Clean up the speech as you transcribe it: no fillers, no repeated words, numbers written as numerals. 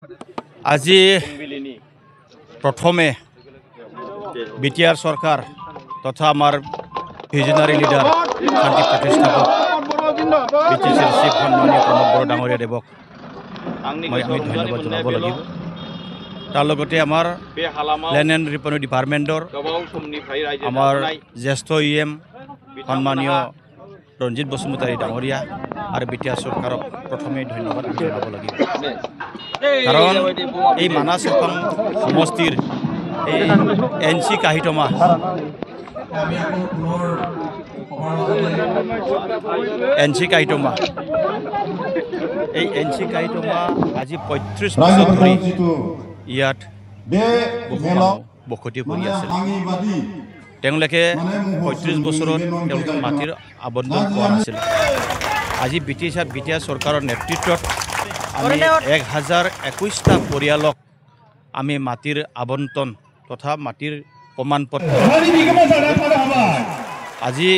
আজি প্ৰথমে বিটিআৰ সৰকাৰ তথা আমাৰ ভিজনাৰি লিডাৰ শান্তি প্ৰতিষ্ঠাপক বিটিচিৰ চিফ সন্মানীয় প্ৰমোদ বড়ো ডাঙৰীয়া দেৱক মই আমি ধন্যবাদ জনাব লাগিব। তাৰ লগতে আমাৰ লেণ্ড এণ্ড ৰেভিনিউ ডিপাৰ্টমেণ্টৰ আমাৰ জ্যেষ্ঠ ইএম সন্মানীয় ৰঞ্জিত বসুমতাৰী ডাঙৰীয়া আৰু বিটিআৰ চৰকাৰক প্ৰথমে ধন্যবাদ জনাব লাগিব। কাৰণ এই মানাছ এখন সমষ্টিৰ এই এনচি কাহিতমা এই এনচি কাহিতমা আজি ৩৫ বছৰ ধৰি ইয়াত বসতি কৰি আছিল। তেওঁলোকে ৩৫ বছৰত তেওঁলোকে মাটিৰ আবণ্টন পোৱা নাছিল। আজি বিটিআৰ চৰকাৰৰ নেতৃত্বত আমি 1021টা পৰিয়ালক আমি মাটিৰ আবণ্টন তথা মাটিৰ প্ৰমাণপত্ৰ আজি